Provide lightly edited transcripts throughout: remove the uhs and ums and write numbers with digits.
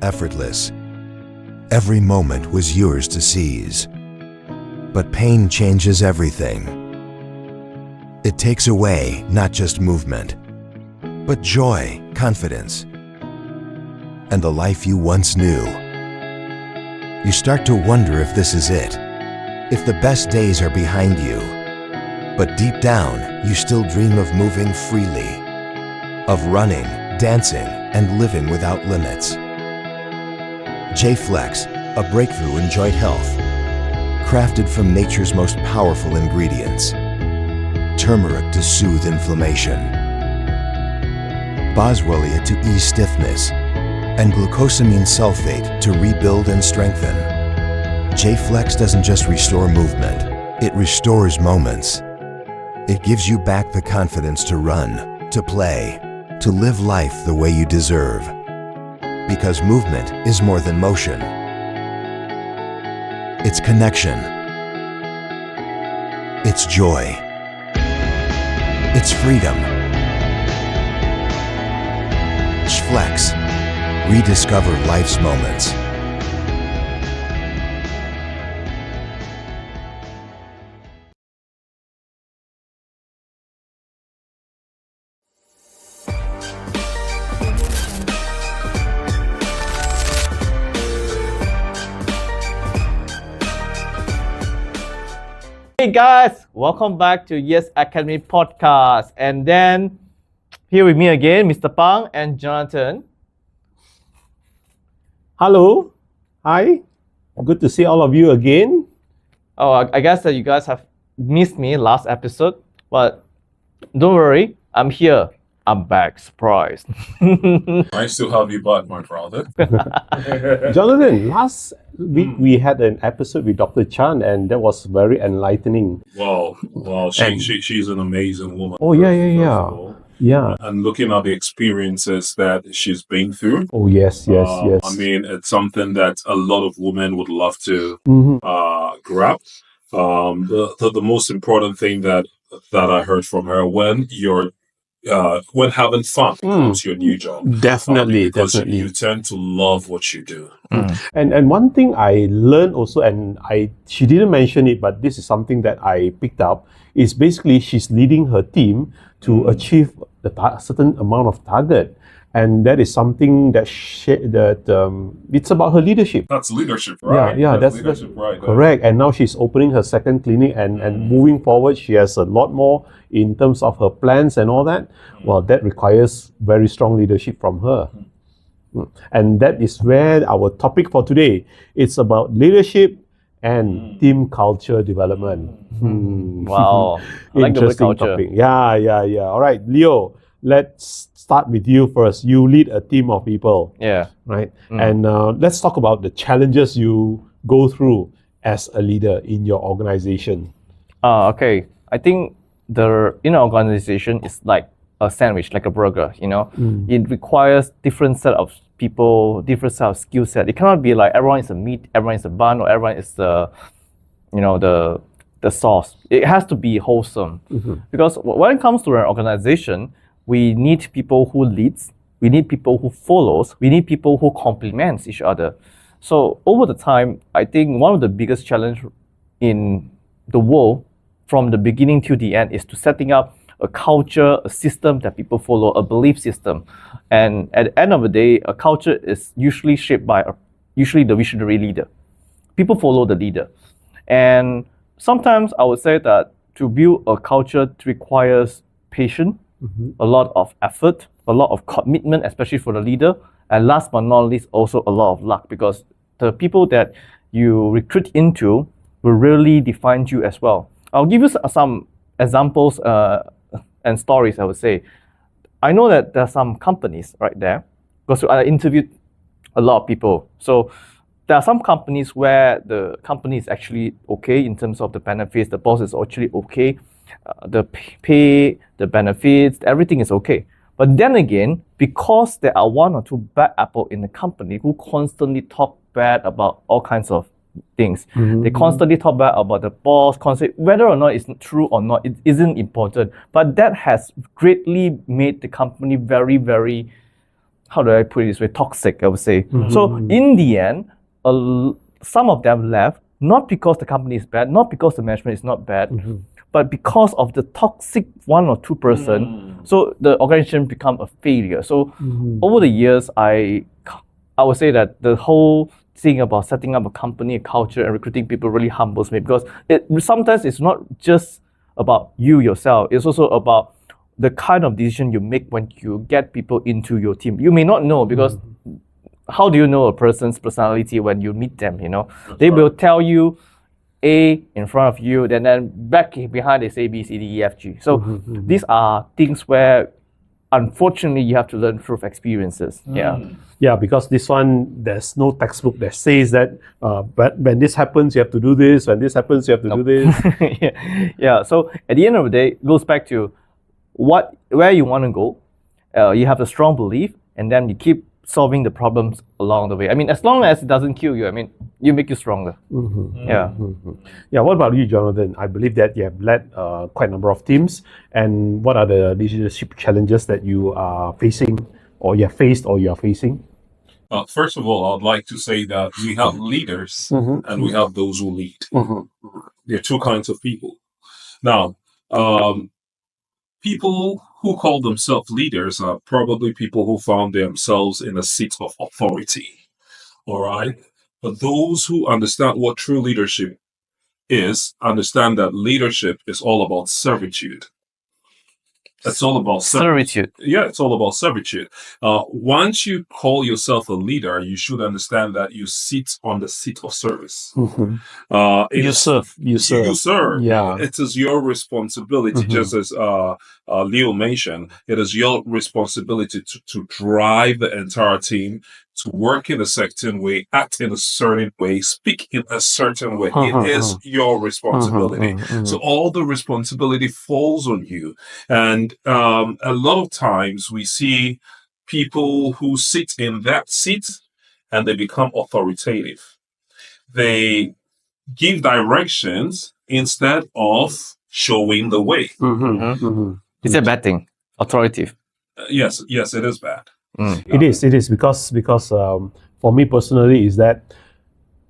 effortless. Every moment was yours to seize. But pain changes everything. It takes away not just movement, but joy, confidence, and the life you once knew. You start to wonder if this is it, if the best days are behind you. But deep down, you still dream of moving freely, of running, dancing, and living without limits. J-Flex, a breakthrough in joint health, crafted from nature's most powerful ingredients. Turmeric to soothe inflammation, boswellia to ease stiffness, and glucosamine sulfate to rebuild and strengthen. J-Flex doesn't just restore movement, it restores moments. It gives you back the confidence to run, to play, to live life the way you deserve. Because movement is more than motion. It's connection. It's joy. It's freedom. Flex. Rediscover life's moments. Hey guys, welcome back to Yes Academy podcast. And then here with me again, Mr. Phang and Jonathan. Hello. Hi. Good to see all of you again. Oh, I guess that you guys have missed me last episode, but don't worry, I'm here. I'm back, surprise. Nice to have you back, my brother. Jonathan, last week we had an episode with Dr. Chan and that was very enlightening. Wow, she's an amazing woman. Oh, yeah. Yeah. And looking at the experiences that she's been through. Oh, yes. I mean, it's something that a lot of women would love to grab. The most important thing that I heard from her when having fun becomes your new job. Definitely. You tend to love what you do. And one thing I learned also, and she didn't mention it, but this is something that I picked up, is basically she's leading her team to achieve the certain amount of target. And that is something that it's about her leadership. That's leadership, right? Yeah, that's leadership, right? Correct. And now she's opening her second clinic and moving forward, she has a lot more in terms of her plans and all that. Well, that requires very strong leadership from her. And that is where our topic for today, it's about leadership and team culture development. Wow. I like the word Interesting culture. topic. Yeah. All right, Leo, let's start with you first. You lead a team of people, Yeah. right? And let's talk about the challenges you go through as a leader in your organization. Okay. I think the inner organization is like a sandwich, like a burger, It requires different set of people, different set of skill set. It cannot be like everyone is a meat, everyone is a bun, or everyone is the sauce. It has to be wholesome. Because when it comes to an organization, we need people who leads, we need people who follows, we need people who complements each other. So over the time, I think one of the biggest challenge in the world from the beginning to the end is to setting up a culture, a system that people follow, a belief system. And at the end of the day, a culture is usually shaped by the visionary leader. People follow the leader. And sometimes I would say that to build a culture requires patience, a lot of effort, a lot of commitment, especially for the leader. And last but not least, also a lot of luck, because the people that you recruit into will really define you as well. I'll give you some examples and stories, I would say. I know that there are some companies right there, because I interviewed a lot of people. So there are some companies where the company is actually okay in terms of the benefits, the boss is actually okay, the pay, the benefits, everything is okay. But then again, because there are one or two bad apple in the company who constantly talk bad about all kinds of things. They constantly talk bad about the boss, whether or not it's true or not, it isn't important. But that has greatly made the company very, very how do I put it this way, toxic, I would say. So in the end, some of them left, not because the company is bad, not because the management is not bad, but because of the toxic 1 or 2 person. So the organization become a failure. So over the years, I would say that the whole thing about setting up a company, a culture, and recruiting people really humbles me, because sometimes it's not just about you yourself. It's also about the kind of decision you make when you get people into your team. You may not know, because how do you know a person's personality when you meet them? They will tell you A in front of you, then back behind they say B, C, D, E, F, G. So these are things where unfortunately you have to learn through experiences. Yeah, because this one, there's no textbook that says that but when this happens, you have to do this. When this happens, you have to do this. Yeah. So at the end of the day, it goes back to where you want to go. You have a strong belief, and then you keep solving the problems along the way. I mean, as long as it doesn't kill you, you make you stronger. Yeah. Yeah. What about you, Jonathan? I believe that you have led quite a number of teams. And what are the leadership challenges that you are facing, or you have faced, or you are facing? First of all, I'd like to say that we have leaders and we have those who lead. There are 2 kinds of people. Now, people who call themselves leaders are probably people who found themselves in a seat of authority. All right? But those who understand what true leadership is, understand that leadership is all about servitude. It's all about Servitude. Yeah, it's all about servitude. Once you call yourself a leader, you should understand that you sit on the seat of service. You serve. You serve. Yeah. It is your responsibility, just as Leo mentioned, it is your responsibility to drive the entire team, to work in a certain way, act in a certain way, speak in a certain way. It is your responsibility. So all the responsibility falls on you. And a lot of times we see people who sit in that seat and they become authoritative. They give directions instead of showing the way. It's a bad thing. Authoritative. Yes, it is bad. It is because for me personally is that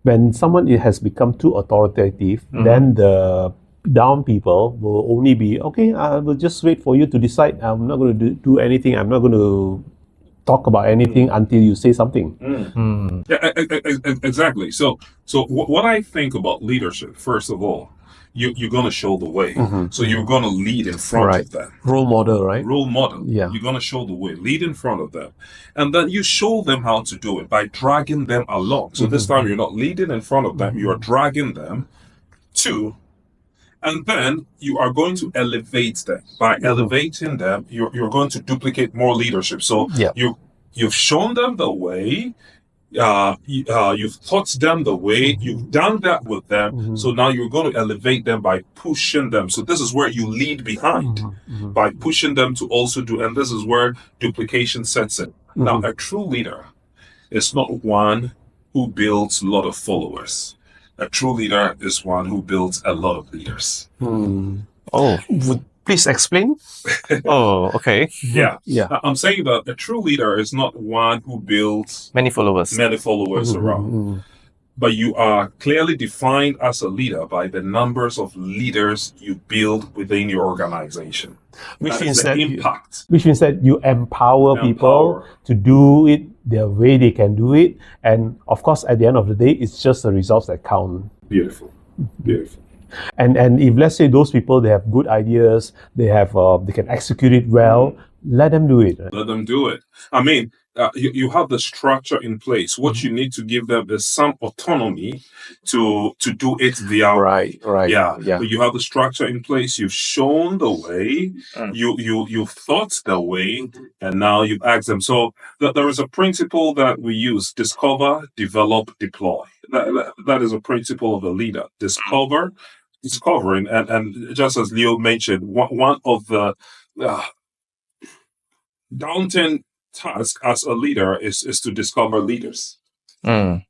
when someone has become too authoritative, then the down people will only be, okay, I will just wait for you to decide. I'm not going to do anything. I'm not going to talk about anything until you say something. Yeah, exactly. So what I think about leadership, first of all, you're going to show the way. So you're going to lead in front of them. Role model, right? Role model. Yeah. You're going to show the way, lead in front of them. And then you show them how to do it by dragging them along. So this time you're not leading in front of them, you are dragging them to, and then you are going to elevate them. By elevating them, you're going to duplicate more leadership. So you've shown them the way, you've taught them the way, you've done that with them. So now you're going to elevate them by pushing them. So this is where you lead behind, by pushing them to also do, and this is where duplication sets in. Now, a true leader is not one who builds a lot of followers. A true leader is one who builds a lot of leaders. Please explain. Okay. Yeah. I'm saying that a true leader is not one who builds many followers around. But you are clearly defined as a leader by the numbers of leaders you build within your organization. Which means that you empower people to do it the way they can do it. And of course, at the end of the day, it's just the results that count. Beautiful. And if let's say those people, they have good ideas, they can execute it well, let them do it. Let them do it. I mean, you have the structure in place. What you need to give them is some autonomy to do it their way. Right. Yeah. But you have the structure in place. You've shown the way. You've thought the way, and now you've asked them. So there is a principle that we use: discover, develop, deploy. That is a principle of a leader. Discovering, and just as Leo mentioned, one of the daunting task as a leader is to discover leaders. Yeah,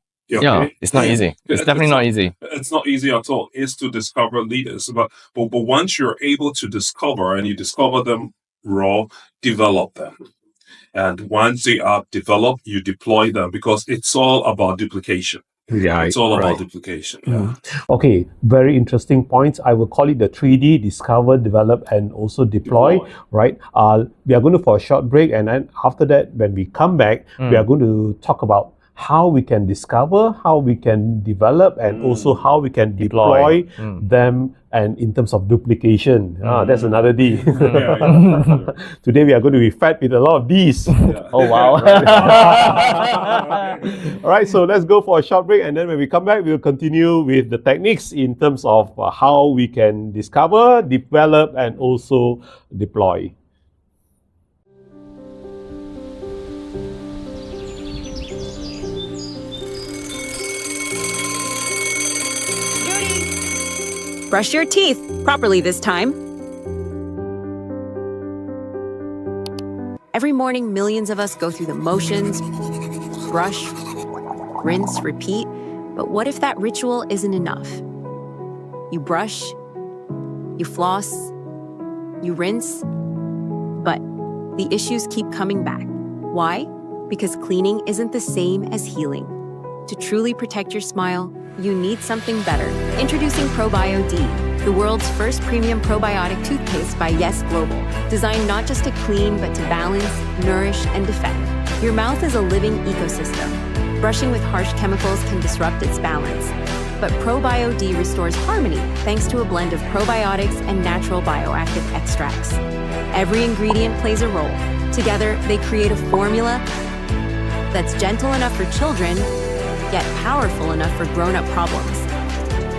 it's not easy. It's definitely not easy. It's not easy at all. It's to discover leaders. But once you're able to discover, and you discover them raw, develop them. And once they are developed, you deploy them because it's all about duplication. Yeah, It's all about right. duplication. Yeah. Okay, very interesting points. I will call it the 3D: discover, develop, and also deploy. Right. We are going to for a short break, and then after that, when we come back, we are going to talk about how we can discover, how we can develop, and also how we can deploy them, and in terms of duplication. That's another D. Today we are going to be fed with a lot of Ds. Oh, wow. All right, so let's go for a short break, and then when we come back, we'll continue with the techniques in terms of how we can discover, develop, and also deploy. Brush your teeth properly this time. Every morning, millions of us go through the motions, brush, rinse, repeat. But what if that ritual isn't enough? You brush, you floss, you rinse, but the issues keep coming back. Why? Because cleaning isn't the same as healing. To truly protect your smile, you need something better. Introducing ProBio-D, the world's first premium probiotic toothpaste by Yes Global. Designed not just to clean, but to balance, nourish, and defend. Your mouth is a living ecosystem. Brushing with harsh chemicals can disrupt its balance. But ProBio-D restores harmony thanks to a blend of probiotics and natural bioactive extracts. Every ingredient plays a role. Together, they create a formula that's gentle enough for children, yet powerful enough for grown-up problems,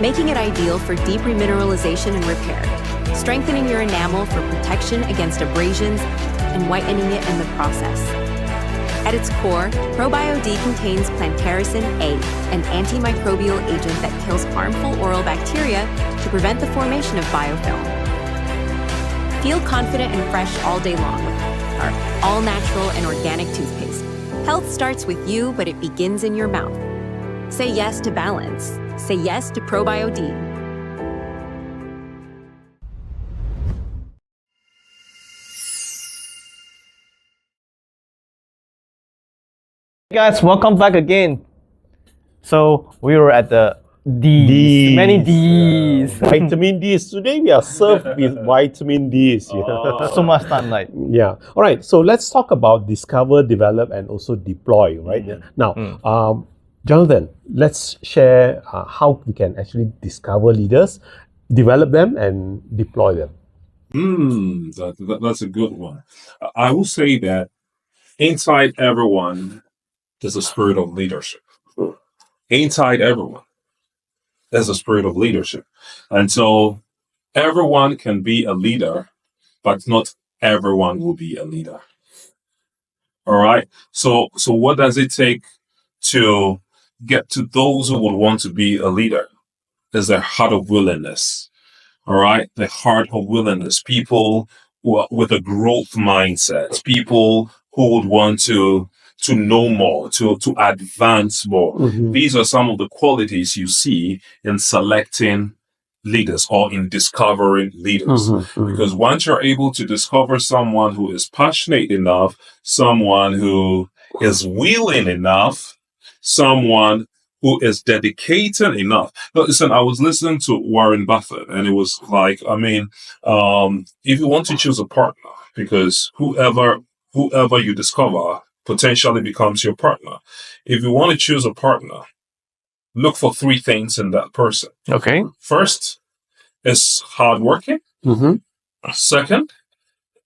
making it ideal for deep remineralization and repair, strengthening your enamel for protection against abrasions, and whitening it in the process. At its core, ProBio-D contains plantaricin A, an antimicrobial agent that kills harmful oral bacteria to prevent the formation of biofilm. Feel confident and fresh all day long with our all-natural and organic toothpaste. Health starts with you, but it begins in your mouth. Say yes to balance. Say yes to ProBio-D. Hey guys, welcome back again. So we were at the D's. Many D's. Vitamin D's. Today we are served with vitamin D's. So much sunlight. Yeah. All right. So let's talk about discover, develop, and also deploy. Right. Now, Jonathan, let's share how we can actually discover leaders, develop them, and deploy them. That's a good one. I will say that inside everyone there's a spirit of leadership. Inside everyone there's a spirit of leadership. And so everyone can be a leader, but not everyone will be a leader. All right. So what does it take to get to those who would want to be a leader? Is their heart of willingness. All right. The heart of willingness. People who are with a growth mindset. People who would want to know more, to advance more. These are some of the qualities you see in selecting leaders or in discovering leaders. Because once you're able to discover someone who is passionate enough, someone who is willing enough, someone who is dedicated enough. But listen, I was listening to Warren Buffett, and it was like, if you want to choose a partner, because whoever you discover potentially becomes your partner. If you want to choose a partner, look for three things in that person. Okay. First is hardworking. Second,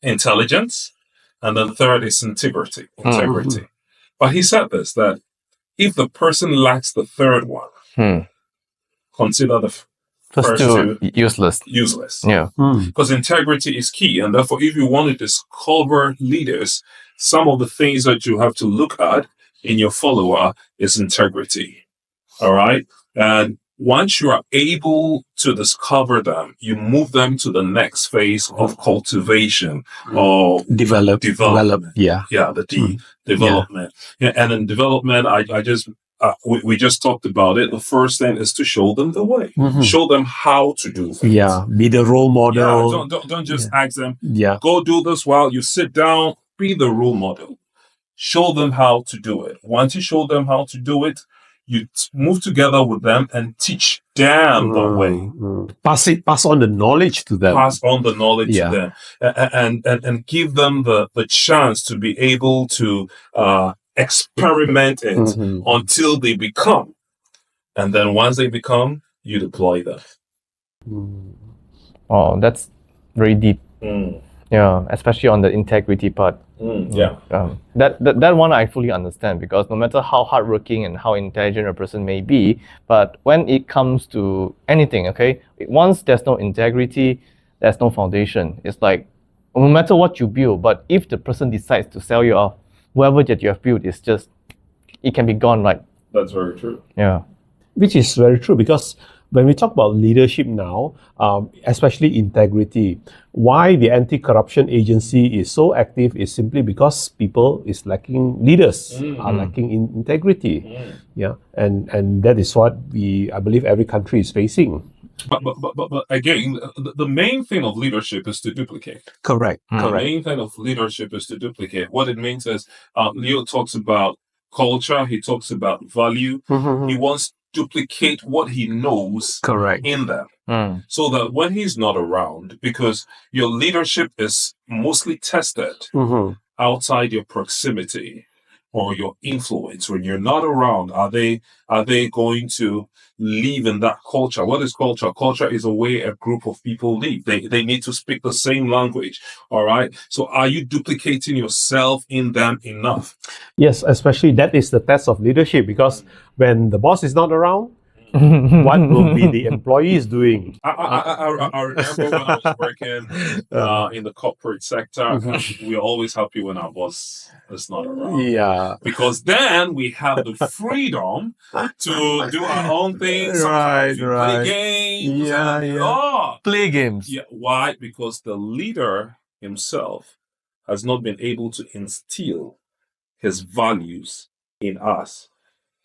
intelligence. And then third is integrity. But he said this, that if the person lacks the third one, consider the first two useless. Yeah. Because integrity is key. And therefore, if you want to discover leaders, some of the things that you have to look at in your follower is integrity. All right. And once you are able to discover them, you move them to the next phase of cultivation or development. Yeah. Yeah. The D, development. Yeah. And in development, we just talked about it. The first thing is to show them the way. Show them how to do things. Yeah. Be the role model. Yeah, don't just ask them, go do this while you sit down. Be the role model. show them how to do it. Once you show them how to do it, you move together with them and teach them the way. Pass on the knowledge to them. Pass on the knowledge to them, and give them the chance to be able to experiment it until they become. And then once they become, you deploy them. Oh, that's very deep. Yeah, especially on the integrity part. That one I fully understand, because no matter how hardworking and how intelligent a person may be, but when it comes to anything, okay, once there's no integrity, there's no foundation. It's like, no matter what you build, but if the person decides to sell you off, whoever that you have built is just, it can be gone, right? That's very true. Yeah. Which is very true, because when we talk about leadership now, especially integrity, why the anti-corruption agency is so active is simply because people is lacking, leaders are lacking in integrity. Yeah, and that is what I believe every country is facing. But again, the main thing of leadership is to duplicate. Correct. The main thing of leadership is to duplicate. What it means is, Leo talks about culture, he talks about value. He wants duplicate what he knows in them, so that when he's not around, because your leadership is mostly tested outside your proximity or your influence. When you're not around, are they going to live in that culture? What is culture? Culture is a way a group of people live. They need to speak the same language. All right. So are you duplicating yourself in them enough? Yes, especially that is the test of leadership, because when the boss is not around, what will be the employees doing? I remember when I was working in the corporate sector, we're always happy when our boss is not around. Yeah. Because then we have the freedom to do our own things. Sometimes we play games. Play games. Yeah. Why? Because the leader himself has not been able to instill his values in us.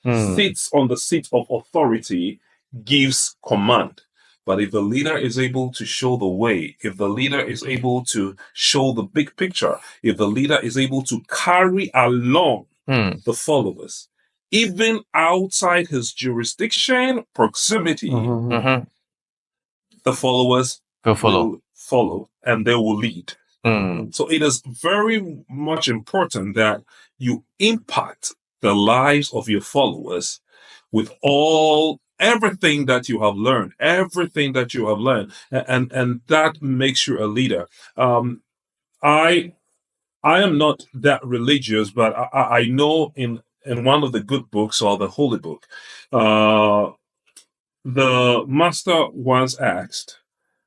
Sits on the seat of authority, gives command. But if the leader is able to show the way, if the leader is able to show the big picture, if the leader is able to carry along the followers, even outside his jurisdiction, proximity, the followers will follow and they will lead. So it is very much important that you impact the lives of your followers with everything that you have learned, and that makes you a leader. I am not that religious, but I know in one of the good books, or the holy book, the master once asked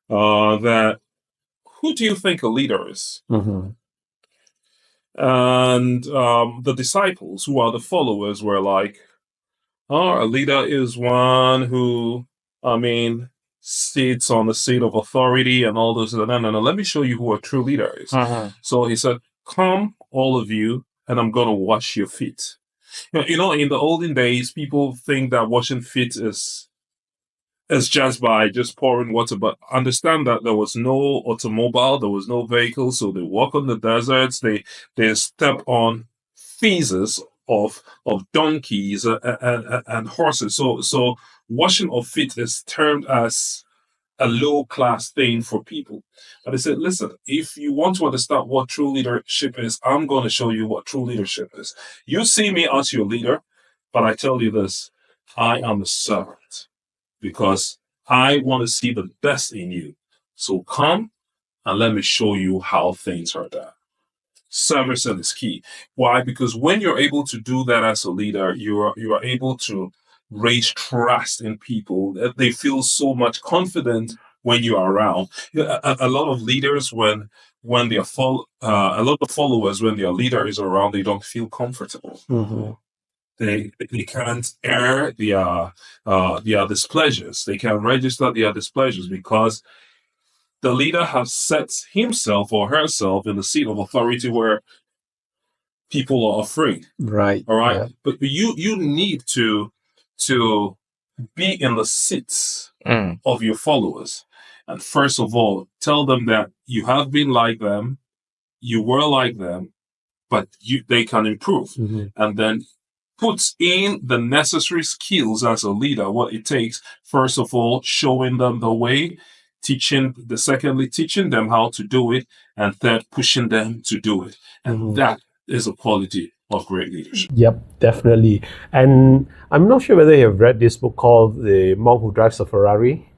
that, who do you think a leader is? And the disciples, who are the followers, were like, a leader is one who, sits on the seat of authority and all those. No, let me show you who a true leader is. So he said, come, all of you, and I'm going to wash your feet. In the olden days, people think that washing feet is just by just pouring water, but understand that there was no automobile, there was no vehicle, so they walk on the deserts, they step on feces of donkeys and horses. So washing of feet is termed as a low class thing for people. But they said, listen, if you want to understand what true leadership is, I'm going to show you what true leadership is. You see me as your leader, but I tell you this, I am a servant, because I want to see the best in you. So come and let me show you how things are done. Service is key. Why? Because when you're able to do that as a leader, you are able to raise trust in people. They feel so much confident when you are around. A lot of leaders, when they are a lot of followers, when their leader is around, they don't feel comfortable. They can't air their displeasures. They can register their displeasures because the leader has set himself or herself in the seat of authority where people are afraid. Right. All right. Yeah. But you need to be in the seats of your followers. And first of all, tell them that you have been like them, you were like them, but they can improve. And then puts in the necessary skills as a leader, what it takes. First of all, showing them the way, secondly, teaching them how to do it, and third, pushing them to do it. And that is a quality of great leadership. Yep, definitely. And I'm not sure whether you have read this book called The Monk Who Drives a Ferrari.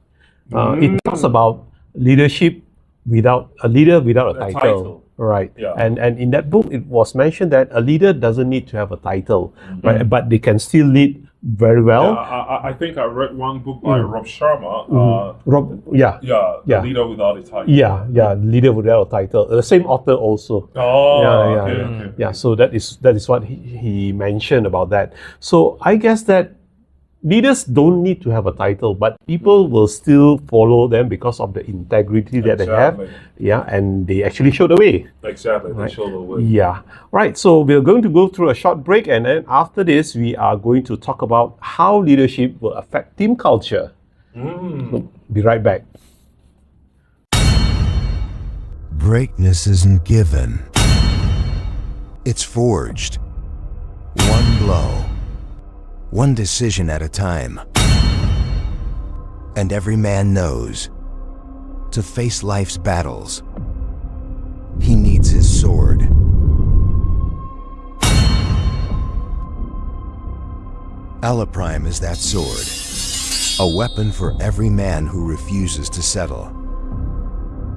It talks about leadership without a leader without a title. Right. Yeah. And in that book, it was mentioned that a leader doesn't need to have a title, right? But they can still lead very well. Yeah, I think I read one book by Rob Sharma. The Leader Without a Title. Yeah, leader without a title. The same author also. Okay. So that is what he mentioned about that. So I guess that leaders don't need to have a title, but people will still follow them because of the integrity that they have. Yeah, and they actually show the way. Exactly, they show the way. Yeah. Right, so we're going to go through a short break, and then after this, we are going to talk about how leadership will affect team culture. So, be right back. Greatness isn't given. It's forged. One blow. One decision at a time. And every man knows, to face life's battles, he needs his sword. Alaprime is that sword, a weapon for every man who refuses to settle.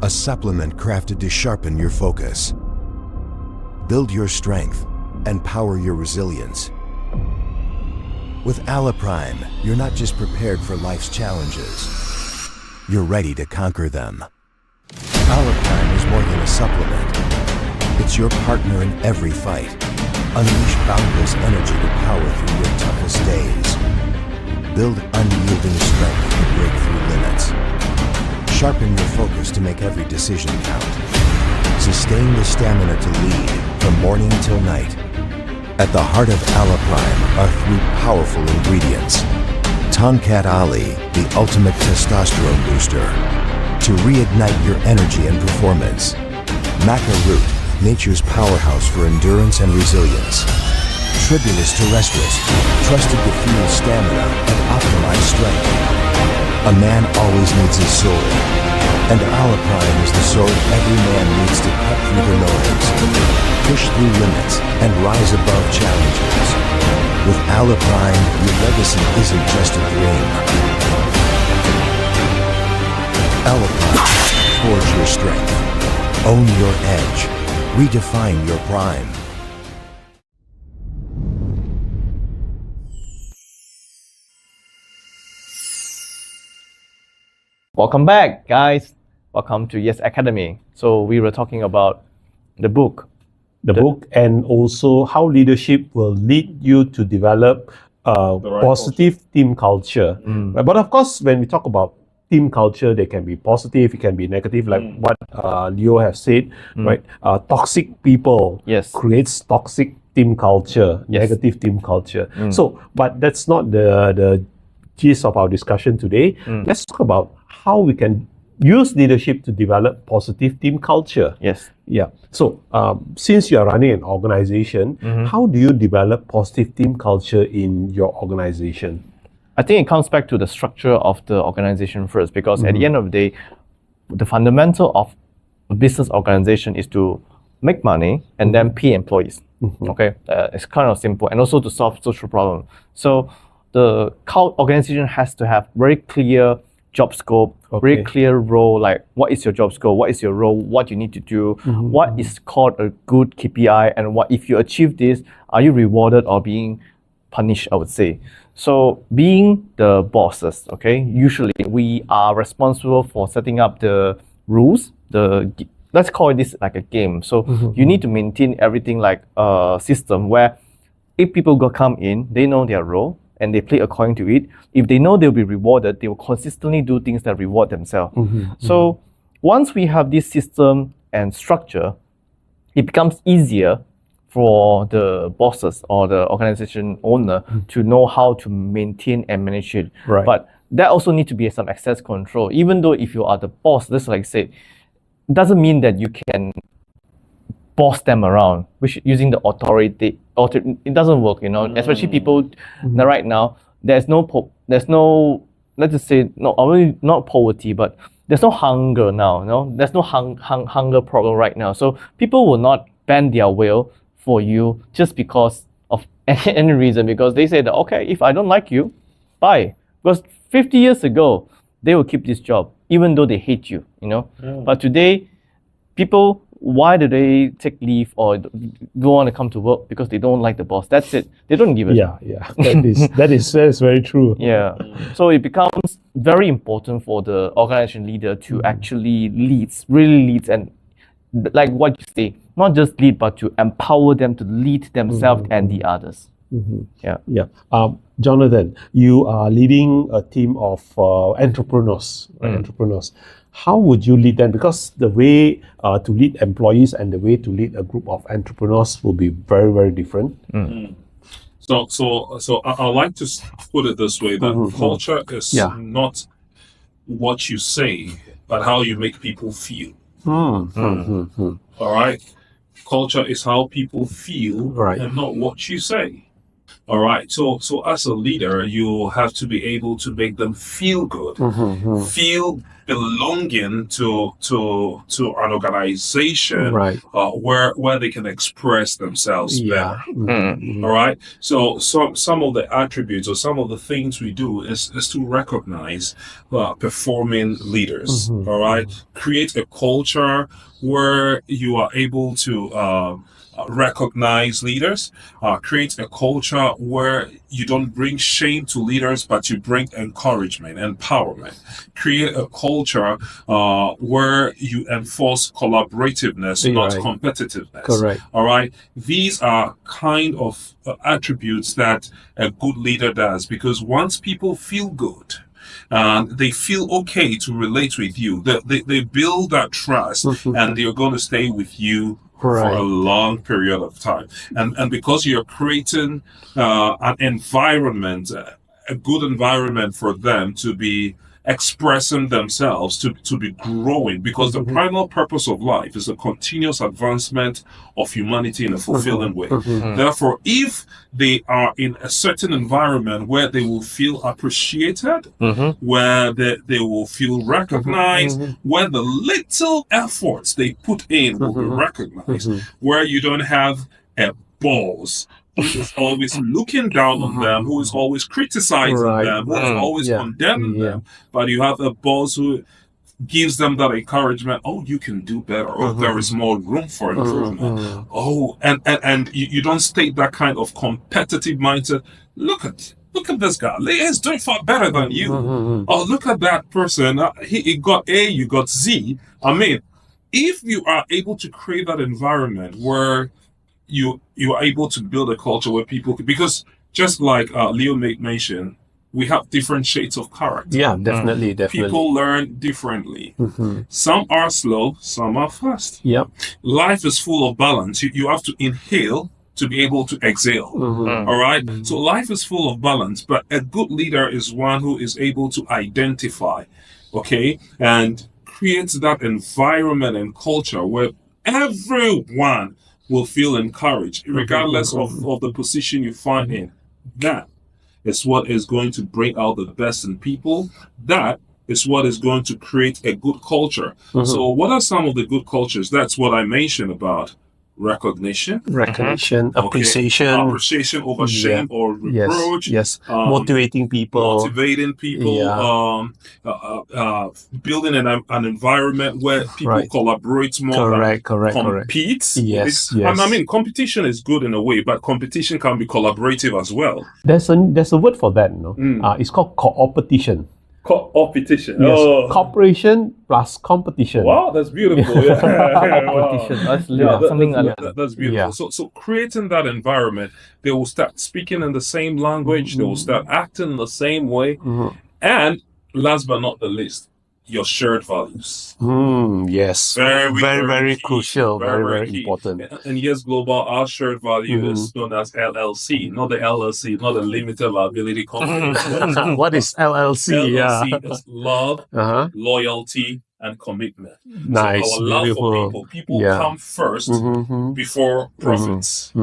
A supplement crafted to sharpen your focus, build your strength, and power your resilience. With Alaprime, you're not just prepared for life's challenges, you're ready to conquer them. Alaprime is more than a supplement. It's your partner in every fight. Unleash boundless energy to power through your toughest days. Build unyielding strength to break through limits. Sharpen your focus to make every decision count. Sustain the stamina to lead from morning till night. At the heart of Alaprime are 3 powerful ingredients. Tonkat Ali, the ultimate testosterone booster, to reignite your energy and performance. Maca Root, nature's powerhouse for endurance and resilience. Tribulus terrestris, trusted to fuel stamina and optimize strength. A man always needs his sword, and Alaprime is the sword every man needs to cut through the noise, push through limits, and rise above challenges. With Alaprime, your legacy isn't just a dream. Alaprime, forge your strength, own your edge, redefine your prime. Welcome back, guys. Welcome to Yes Academy. So we were talking about the book. The book, and also how leadership will lead you to develop positive team culture. Right? But of course, when we talk about team culture, they can be positive, it can be negative, like what Leo has said, right? Toxic people creates toxic team culture, negative team culture. So, but that's not the gist of our discussion today. Let's talk about how we can use leadership to develop positive team culture. Yes. Yeah. So, since you are running an organization, how do you develop positive team culture in your organization? I think it comes back to the structure of the organization first, because at the end of the day, the fundamental of a business organization is to make money and then pay employees. Okay, it's kind of simple, and also to solve social problems. So the organization has to have very clear job scope, very clear role, like what is your job scope, what is your role, what you need to do, what is called a good KPI, and what if you achieve this, are you rewarded or being punished, I would say. So being the bosses, okay, usually we are responsible for setting up the rules, let's call this like a game. So you need to maintain everything like a system where if people come in, they know their role and they play according to it. If they know they'll be rewarded, they will consistently do things that reward themselves. So once we have this system and structure, it becomes easier for the bosses or the organization owner to know how to maintain and manage it. Right. But that also needs to be some access control. Even though if you are the boss, just like I said, it doesn't mean that you can boss them around, which using the authority, it doesn't work, especially people right now, there's no, let's just say, not poverty, but there's no hunger now, there's no hunger problem right now. So people will not bend their will for you just because of any reason, because they say that, okay, if I don't like you, bye. Because 50 years ago, they will keep this job, even though they hate you, But today, people, why do they take leave or don't want to come to work? Because they don't like the boss. That's it. They don't give it. Yeah. That is very true. Yeah. So it becomes very important for the organization leader to actually really leads, and like what you say, not just lead, but to empower them to lead themselves and the others. Yeah. Jonathan, you are leading a team of entrepreneurs. Entrepreneurs. How would you lead them? Because the way to lead employees and the way to lead a group of entrepreneurs will be very, very different. So I like to put it this way, that culture is not what you say, but how you make people feel. All right? Culture is how people feel and not what you say. All right. So as a leader, you have to be able to make them feel good, feel belonging to an organization, where they can express themselves better. All right. So some of the attributes or some of the things we do is to recognize performing leaders. All right. Create a culture where you are able to recognize leaders, create a culture where you don't bring shame to leaders, but you bring encouragement, empowerment. Create a culture where you enforce collaborativeness, not competitiveness. Correct. All right. These are kind of attributes that a good leader does, because once people feel good, they feel okay to relate with you, they build that trust, and they're going to stay with you for a long period of time. And because you're creating an environment, a good environment for them to be expressing themselves, to be growing, because the primal purpose of life is a continuous advancement of humanity in a fulfilling way. Therefore, if they are in a certain environment where they will feel appreciated, where they will feel recognized, where the little efforts they put in will be recognized, where you don't have a boss who is always looking down on them, who is always criticizing them, who is always condemning them, but you have a boss who gives them that encouragement. Oh, you can do better. Oh, there is more room for improvement. Oh, and you don't state that kind of competitive mindset. Look at this guy. He's doing far better than you. Oh, look at that person. He got A, you got Z. I mean, if you are able to create that environment where you are able to build a culture where people could, because just like Leo made mention, we have different shades of character. Yeah, definitely. People learn differently. Some are slow, some are fast. Yep. Life is full of balance. You have to inhale to be able to exhale. All right. So life is full of balance, but a good leader is one who is able to identify, and creates that environment and culture where everyone will feel encouraged, regardless of the position you find in. That is what is going to bring out the best in people. That is what is going to create a good culture. So what are some of the good cultures? That's what I mentioned about recognition, appreciation over shame or reproach, motivating people, building an environment where people collaborate more than compete. Yes. I mean, competition is good in a way, but competition can be collaborative as well. There's a word for that, it's called co-opetition. Co-opetition. Yes. Cooperation plus competition. Wow, that's beautiful. Competition. That's beautiful. So creating that environment, they will start speaking in the same language. They will start acting the same way. And last but not the least, your shared values. Yes. Very crucial. Very important. And yes, Global, our shared value is known as LLC, not the LLC, not the limited liability company. What is LLC? LLC is love, loyalty, and commitment. Nice, So our love beautiful. for people Yeah. come first Mhm. before profits.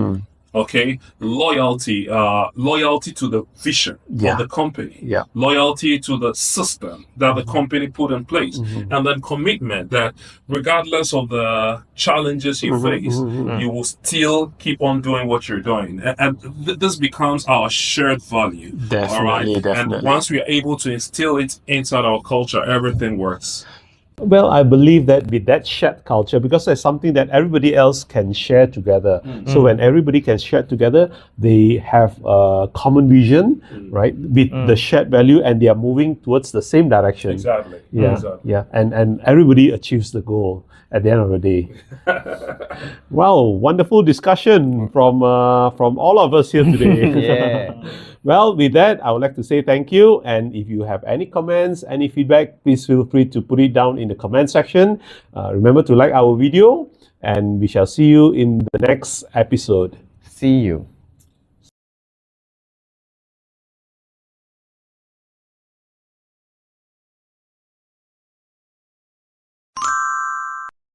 Okay, loyalty to the vision Yeah. of the company, Yeah. loyalty to the system that the company put in place, and then commitment that regardless of the challenges you face, you will still keep on doing what you're doing. And this becomes our shared value. All right. Definitely, definitely. And once we are able to instill it inside our culture, everything works. Well, I believe that with that shared culture, because there's something that everybody else can share together. So when everybody can share together, they have a common vision, right, with the shared value, and they are moving towards the same direction. Exactly. Yeah, Exactly. yeah, and everybody achieves the goal at the end of the day. Wow, wonderful discussion from all of us here today. Yeah. Well, with that, I would like to say thank you. And if you have any comments, any feedback, please feel free to put it down in the comment section. Remember to like our video, and we shall see you in the next episode. See you.